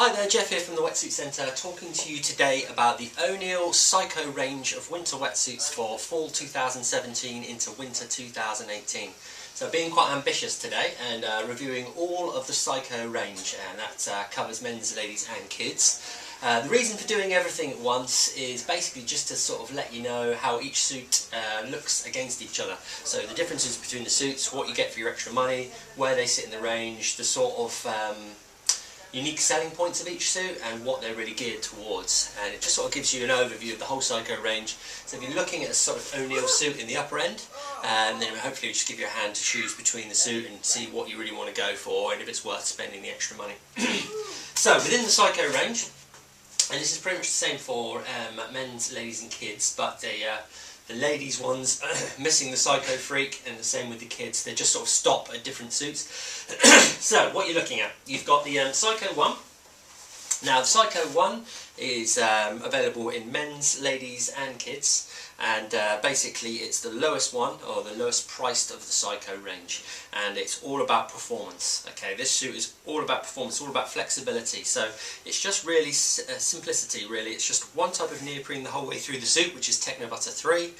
Hi there, Jeff here from the Wetsuit Centre, talking to you today about the Oneill Psycho range of winter wetsuits for fall 2017 into winter 2018. So being quite ambitious today and reviewing all of the Psycho range, and that covers men's, ladies and kids. The reason for doing everything at once is basically just to sort of let you know how each suit looks against each other. So the differences between the suits, what you get for your extra money, where they sit in the range, the sort of unique selling points of each suit and what they're really geared towards, and it just sort of gives you an overview of the whole Psycho range. So if you're looking at a sort of Oneill suit in the upper end, then hopefully just give you a hand to choose between the suit and see what you really want to go for and if it's worth spending the extra money. So within the Psycho range, and this is pretty much the same for men's, ladies and kids, but the ladies ones missing the Psycho Freak, and the same with the kids. They just sort of stop at different suits. So what you're looking at, you've got the Psycho One. Now the Psycho One is available in men's, ladies and kids, and basically it's the lowest one, or the lowest priced of the Psycho range, and it's all about performance. Okay, this suit is all about performance, all about flexibility. So it's just really simplicity, really. It's just one type of neoprene the whole way through the suit, which is TechnoButter 3,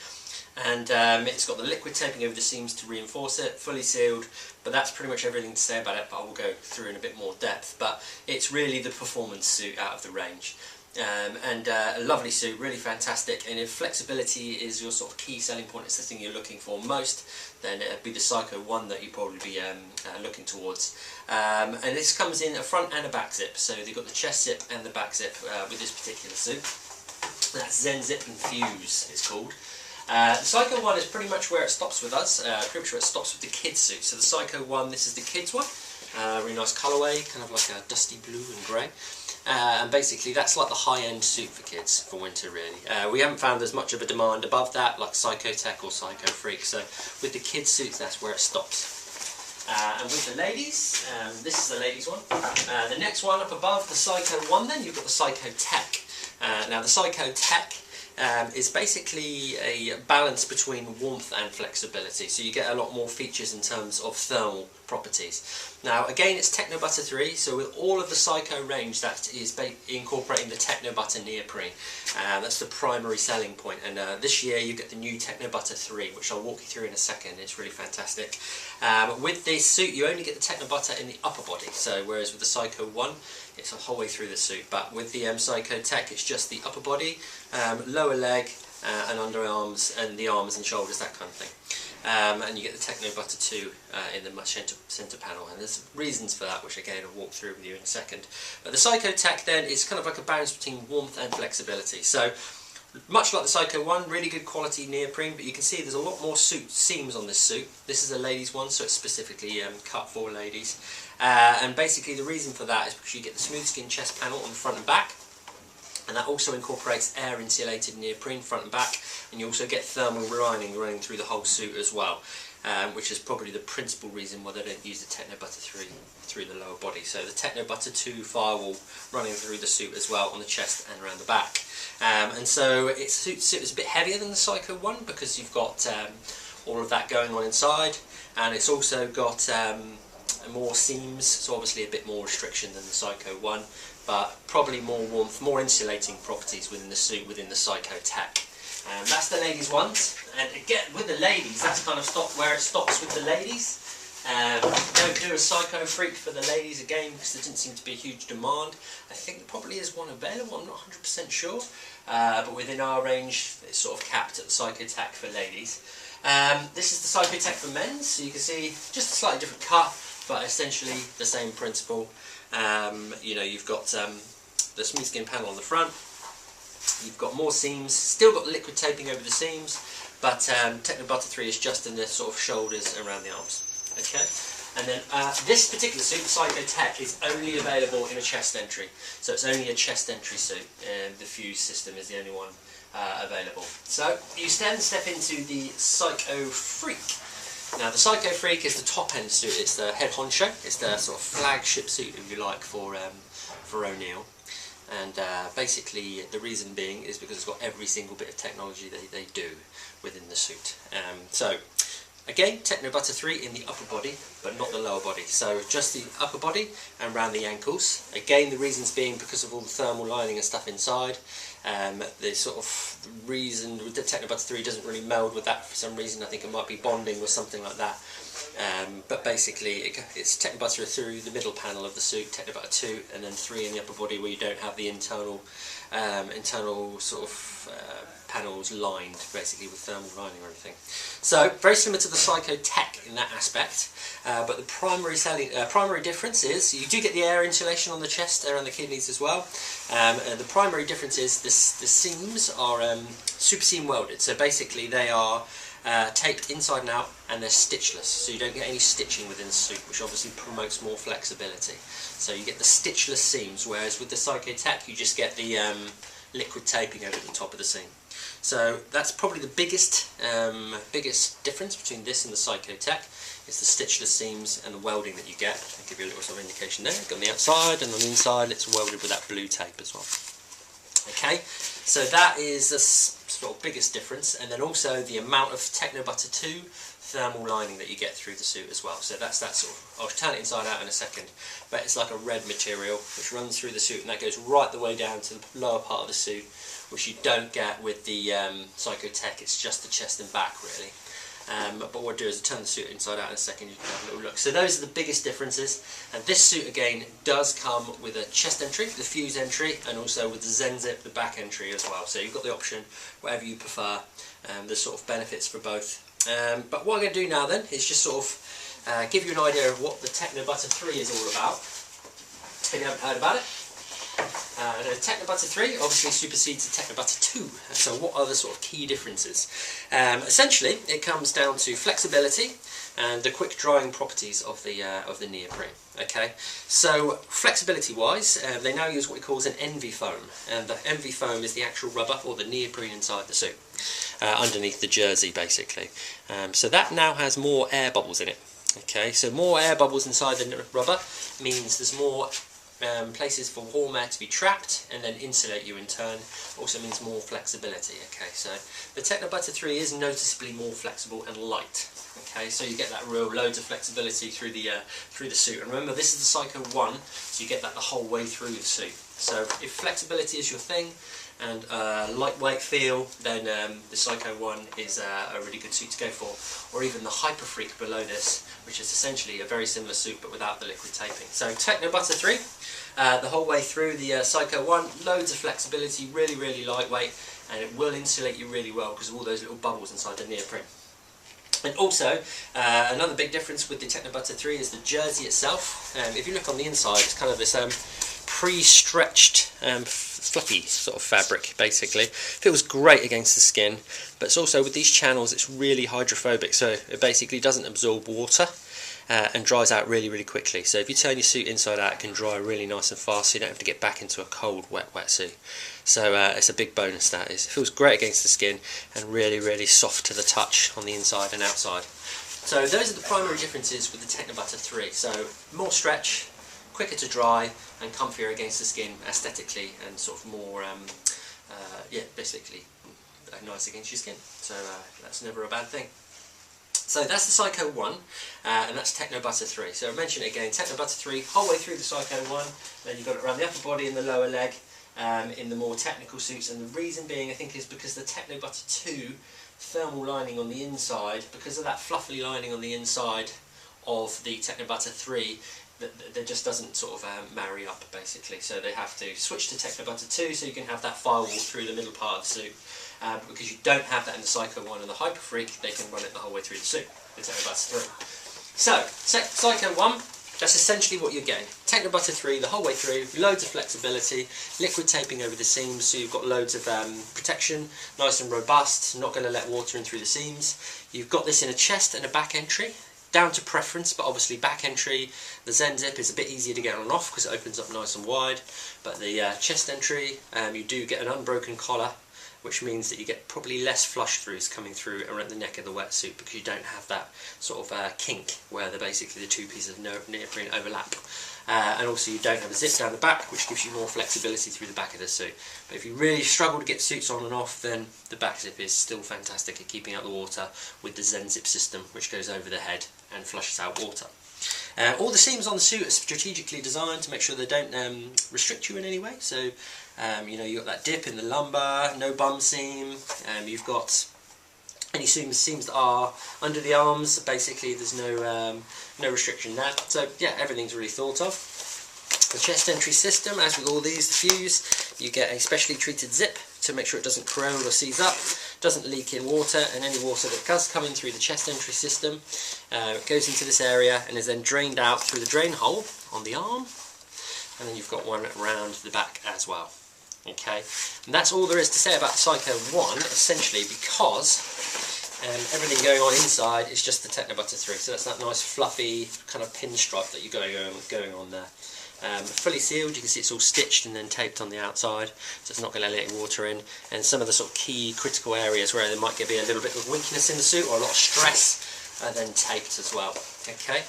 and it's got the liquid taping over the seams to reinforce it, fully sealed. But that's pretty much everything to say about it, but I will go through in a bit more depth. But it's really the performance suit out of the range. And a lovely suit, really fantastic, and if flexibility is your sort of key selling point, it's the thing you're looking for most, then it'd be the Psycho One that you'd probably be looking towards. And this comes in a front and a back zip, so they've got the chest zip and the back zip with this particular suit. That's Zen Zip and Fuse, it's called. The Psycho One is pretty much where it stops with us, pretty much where it stops with the kids suit. So the Psycho One, this is the kids one, really nice colourway, kind of like a dusty blue and grey. And basically that's like the high-end suit for kids for winter, really. We haven't found as much of a demand above that, like Psycho Tech or Psycho Freak, so with the kids suits that's where it stops. And with the ladies, this is the ladies one. The next one up above the Psycho One, then you've got the Psycho Tech. Now the Psycho Tech is basically a balance between warmth and flexibility, so you get a lot more features in terms of thermal properties. Now again, it's TechnoButter 3, so with all of the Psycho range that is incorporating the TechnoButter neoprene. That's the primary selling point, and this year you get the new TechnoButter 3, which I'll walk you through in a second. It's really fantastic. With this suit you only get the TechnoButter in the upper body, so whereas with the Psycho 1 it's the whole way through the suit, but with the Psycho Tech it's just the upper body, lower leg and underarms and the arms and shoulders, that kind of thing. And you get the TechnoButter 2 in the centre panel, and there's reasons for that which again I'll walk through with you in a second. But the Psycho Tech then is kind of like a balance between warmth and flexibility. So much like the Psycho 1, really good quality neoprene, but you can see there's a lot more seams on this suit. This is a ladies one, so it's specifically cut for ladies. And basically the reason for that is because you get the smooth skin chest panel on the front and back, and that also incorporates air insulated neoprene front and back, and you also get thermal lining running through the whole suit as well, which is probably the principal reason why they don't use the TechnoButter 3 through the lower body. So the TechnoButter 2 firewall running through the suit as well on the chest and around the back. And so its suit is a bit heavier than the Psycho 1 because you've got all of that going on inside, and it's also got more seams, so obviously a bit more restriction than the Psycho 1, but probably more warmth, more insulating properties within the suit within the Psycho Tech. That's the ladies' ones, and again with the ladies, that's kind of where it stops with the ladies. Don't do a Psycho Freak for the ladies again because there didn't seem to be a huge demand. I think there probably is one available, I'm not 100% sure, but within our range it's sort of capped at the Psycho Tech for ladies. This is the Psycho Tech for men, so you can see just a slightly different cut, but essentially the same principle. You know, you've got the smooth skin panel on the front, you've got more seams, still got liquid taping over the seams, but TechnoButter 3 is just in the sort of shoulders around the arms. Okay, and then this particular suit, the Psycho Tech, is only available in a chest entry, so it's only a chest entry suit, and the Fuse system is the only one available. So you then step into the Psycho Freak. Now the Psycho Freak is the top end suit, it's the head honcho, it's the sort of flagship suit if you like for Oneill, and basically the reason being is because it's got every single bit of technology they do within the suit. So Again, TechnoButter 3 in the upper body, but not the lower body. So just the upper body and around the ankles. Again, the reasons being because of all the thermal lining and stuff inside. The sort of reason the TechnoButter 3 doesn't really meld with that for some reason. I think it might be bonding or something like that. But basically, it's TechnoButter through the middle panel of the suit, TechnoButter 2, and then 3 in the upper body where you don't have the internal sort of panels lined, basically with thermal lining or anything. So very similar to the Psycho Tech in that aspect, but the primary difference is you do get the air insulation on the chest, around the kidneys as well. And the primary difference is the seams are super seam welded. So basically they are taped inside and out, and they're stitchless, so you don't get any stitching within the suit, which obviously promotes more flexibility. So you get the stitchless seams, whereas with the Psycho Tech you just get the liquid taping over the top of the seam. So that's probably the biggest difference between this and the Psycho Tech, is the stitchless seams and the welding that you get. I'll give you a little sort of indication there. On the outside and on the inside it's welded with that blue tape as well. Okay, so that is the sort of biggest difference, and then also the amount of TechnoButter 2 thermal lining that you get through the suit as well. So that's that sort of, I'll turn it inside out in a second, but it's like a red material which runs through the suit, and that goes right the way down to the lower part of the suit, which you don't get with the Psycho Tech. It's just the chest and back really. But what I'll do is I'll turn the suit inside out in a second, you can have a little look. So those are the biggest differences, and this suit again does come with a chest entry, the fuse entry, and also with the Zen Zip, the back entry as well. So you've got the option, whatever you prefer. There's sort of benefits for both. But what I'm going to do now then is just sort of give you an idea of what the TechnoButter 3 is all about, if you haven't heard about it. The TechnoButter 3 obviously supersedes the TechnoButter 2, so what are the sort of key differences? Essentially it comes down to flexibility and the quick drying properties of the neoprene. Okay, so flexibility wise, they now use what we call an envy foam, and the envy foam is the actual rubber or the neoprene inside the suit, underneath the jersey basically. So that now has more air bubbles in it. Okay, so more air bubbles inside the rubber means there's more places for warm air to be trapped and then insulate you in turn. Also means more flexibility. Okay, so the TechnoButter 3 is noticeably more flexible and light. Okay, so you get that real loads of flexibility through the suit. And remember, this is the Psycho One, so you get that the whole way through the suit. So if flexibility is your thing and lightweight feel, then the Psycho One is a really good suit to go for. Or even the Hyper Freak below this, which is essentially a very similar suit but without the liquid taping. So TechnoButter 3, the whole way through the Psycho One, loads of flexibility, really, really lightweight, and it will insulate you really well because of all those little bubbles inside the neoprene. And also, another big difference with the TechnoButter 3 is the jersey itself. If you look on the inside, it's kind of this pre-stretched, fluffy sort of fabric, basically. Feels great against the skin, but it's also, with these channels, it's really hydrophobic, so it basically doesn't absorb water and dries out really, really quickly. So if you turn your suit inside out, it can dry really nice and fast, so you don't have to get back into a cold, wet wetsuit. So it's a big bonus, that is. It feels great against the skin and really, really soft to the touch on the inside and outside. So those are the primary differences with the TechnoButter 3. So more stretch, quicker to dry, and comfier against the skin aesthetically, and sort of more, yeah, basically nice against your skin. So that's never a bad thing. So that's the Psycho One, and that's TechnoButter 3. So I mention it again, TechnoButter 3, whole way through the Psycho One, then you've got it around the upper body and the lower leg, in the more technical suits, and the reason being, I think, is because the TechnoButter 2 thermal lining on the inside, because of that fluffy lining on the inside of the TechnoButter 3, that just doesn't sort of marry up, basically. So they have to switch to TechnoButter 2 so you can have that firewall through the middle part of the suit. But because you don't have that in the Psycho One and the Hyper Freak, they can run it the whole way through the suit, the TechnoButter 3. So, Psycho One, that's essentially what you're getting. TechnoButter 3 the whole way through, loads of flexibility, liquid taping over the seams, so you've got loads of protection, nice and robust, not going to let water in through the seams. You've got this in a chest and a back entry, down to preference, but obviously back entry, the Zen Zip is a bit easier to get on and off because it opens up nice and wide, but the chest entry, you do get an unbroken collar, which means that you get probably less flush throughs coming through around the neck of the wetsuit, because you don't have that sort of kink where basically the two pieces of neoprene overlap. And also you don't have a zip down the back, which gives you more flexibility through the back of the suit. But if you really struggle to get suits on and off, then the back zip is still fantastic at keeping out the water with the Zen zip system, which goes over the head and flushes out water. All the seams on the suit are strategically designed to make sure they don't restrict you in any way. So you know, you've got that dip in the lumbar, no bum seam. You've got any seams that are under the arms. Basically, there's no restriction there. So yeah, everything's really thought of. The chest entry system, as with all these, the fuse, you get a specially treated zip to make sure it doesn't corrode or seize up, doesn't leak in water, and any water that does come in through the chest entry system goes into this area and is then drained out through the drain hole on the arm, and then you've got one around the back as well. Okay, and that's all there is to say about the Psycho One, essentially, because everything going on inside is just the TechnoButter 3, so that's that nice fluffy kind of pinstripe that you're going on there. Fully sealed, you can see it's all stitched and then taped on the outside, so it's not going to let any water in. And some of the sort of key critical areas where there might be a little bit of winkiness in the suit or a lot of stress are then taped as well. Okay,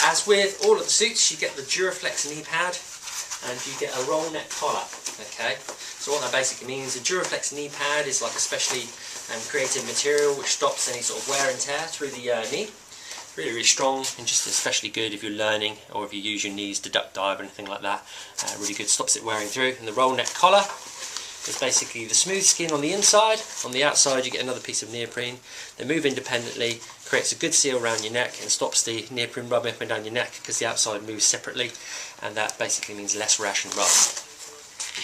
as with all of the suits, you get the Duraflex knee pad and you get a roll neck collar. Okay, so what that basically means, a Duraflex knee pad is like a specially created material which stops any sort of wear and tear through the knee. Really, really strong, and just especially good if you're learning or if you use your knees to duck dive or anything like that. Really good, stops it wearing through. And the roll neck collar is basically the smooth skin on the inside. On the outside you get another piece of neoprene. They move independently, creates a good seal around your neck and stops the neoprene rubbing up and down your neck because the outside moves separately, and that basically means less rash and rub.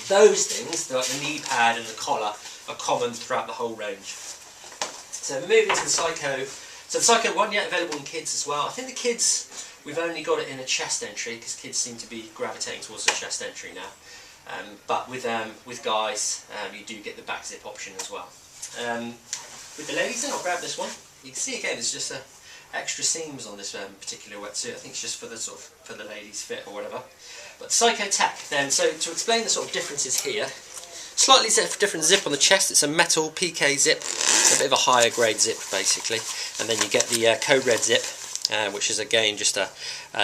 Those things, like the knee pad and the collar, are common throughout the whole range. So moving to the Psycho. So the Psycho One, yeah, available in kids as well. I think the kids, we've only got it in a chest entry because kids seem to be gravitating towards the chest entry now. But with guys, you do get the back zip option as well. With the ladies, then I'll grab this one. You can see again, there's just extra seams on this particular wetsuit. I think it's just for the sort of for the ladies' fit or whatever. But Psycho Tech then. So to explain the sort of differences here. Slightly different zip on the chest. It's a metal PK zip, a bit of a higher grade zip basically, and then you get the Code Red zip, which is again just a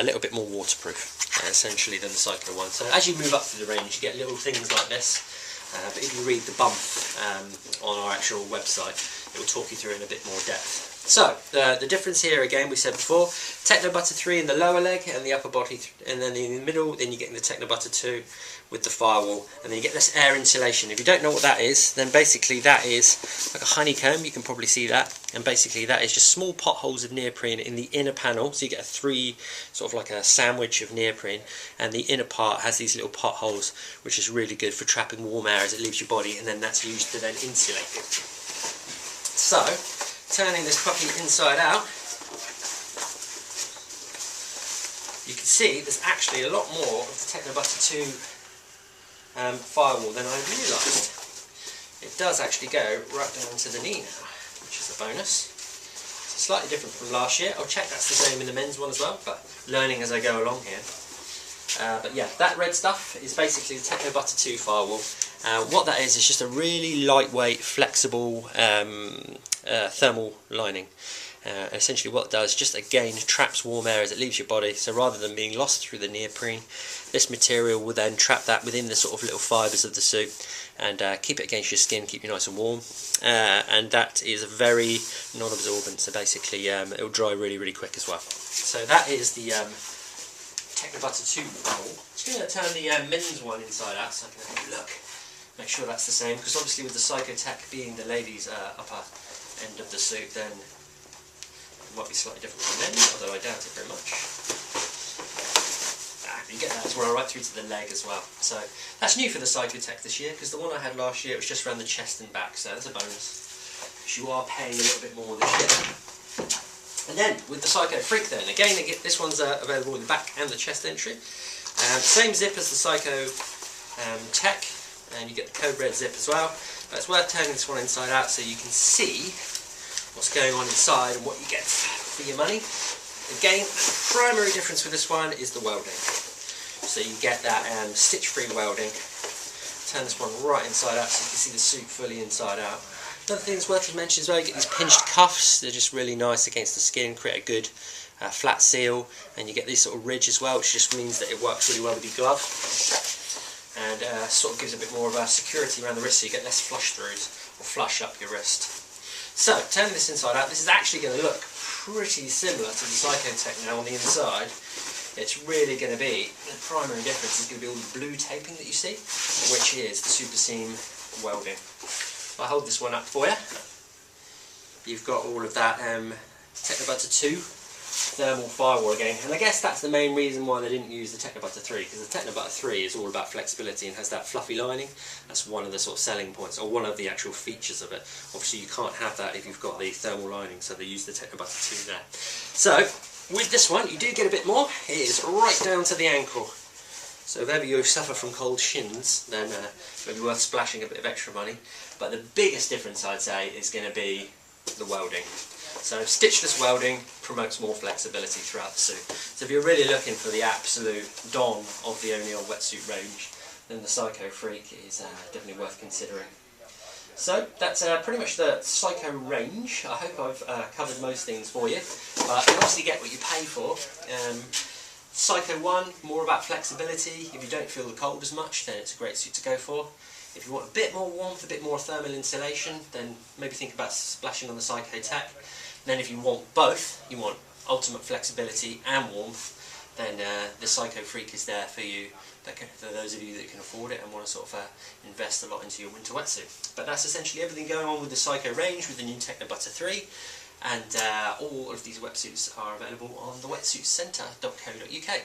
little bit more waterproof essentially than the Psycho One. So as you move up through the range you get little things like this, but if you read the bump on our actual website it will talk you through in a bit more depth. So the difference here again, we said before, TechnoButter 3 in the lower leg and the upper body, and then in the middle then you get the TechnoButter 2 with the firewall, and then you get this air insulation. If you don't know what that is, then basically that is like a honeycomb, you can probably see that, and basically that is just small potholes of neoprene in the inner panel, so you get a sort of like a sandwich of neoprene, and the inner part has these little potholes, which is really good for trapping warm air as it leaves your body, and then that's used to then insulate it. So, turning this puppy inside out, you can see there's actually a lot more of the TechnoButter 2 firewall than I realised. It does actually go right down to the knee now, which is a bonus. It's slightly different from last year. I'll check that's the same in the men's one as well, but learning as I go along here. But yeah, that red stuff is basically the TechnoButter 2 firewall. What that is just a really lightweight, flexible thermal lining. Essentially what it does, just again traps warm air as it leaves your body, so rather than being lost through the neoprene, this material will then trap that within the sort of little fibres of the suit and keep it against your skin, keep you nice and warm, and that is very non-absorbent, so basically it will dry really, really quick as well. So that is the TechnoButter 2 firewall. I'm just going to turn the men's one inside out so I can have a look, make sure that's the same, because obviously with the Psycho Tech being the ladies' upper end of the suit, then it might be slightly different from men, although I doubt it very much. You get that as well right through to the leg as well. So that's new for the Psycho Tech this year, because the one I had last year was just around the chest and back, so that's a bonus. Because you are paying a little bit more this year. And then with the Psycho Freak then, again this one's available in the back and the chest entry. Same zip as the Psycho Tech, and you get the Code Red zip as well. But it's worth turning this one inside out so you can see what's going on inside and what you get for your money. Again, the primary difference with this one is the welding. So you get that stitch-free welding turn this one right inside out so you can see the suit fully inside out. Another thing that's worth mentioning as well, you get these pinched cuffs. They're just really nice against the skin, create a good flat seal, and you get this sort of ridge as well, which just means that it works really well with your glove, and sort of gives a bit more of a security around the wrist, so you get less flush throughs or flush up your wrist. So, turning this inside out, this is actually going to look pretty similar to the Psycho Tech now on the inside. It's really going to be, the primary difference is going to be all the blue taping that you see, which is the super seam welding. If I hold this one up for you, you've got all of that TechnoButter 2 thermal firewall again, and I guess that's the main reason why they didn't use the TechnoButter 3, because the TechnoButter 3 is all about flexibility and has that fluffy lining. That's one of the sort of selling points, or one of the actual features of it. Obviously you can't have that if you've got the thermal lining, so they use the TechnoButter 2 there. So with this one you do get a bit more. It is right down to the ankle, so if ever you suffer from cold shins, then it would be worth splashing a bit of extra money. But the biggest difference, I'd say, is going to be the welding. So stitchless welding promotes more flexibility throughout the suit. So if you're really looking for the absolute don of the Oneill wetsuit range, then the Psycho Freak is definitely worth considering. So that's pretty much the Psycho range. I hope I've covered most things for you, but you obviously get what you pay for. Psycho One, more about flexibility. If you don't feel the cold as much, then it's a great suit to go for. If you want a bit more warmth, a bit more thermal insulation, then maybe think about splashing on the Psycho Tech. Then if you want both, you want ultimate flexibility and warmth, then the Psycho Freak is there for you, for those of you that can afford it and want to sort of invest a lot into your winter wetsuit. But that's essentially everything going on with the Psycho range with the new TechnoButter 3, and all of these wetsuits are available on the wetsuitcentre.co.uk.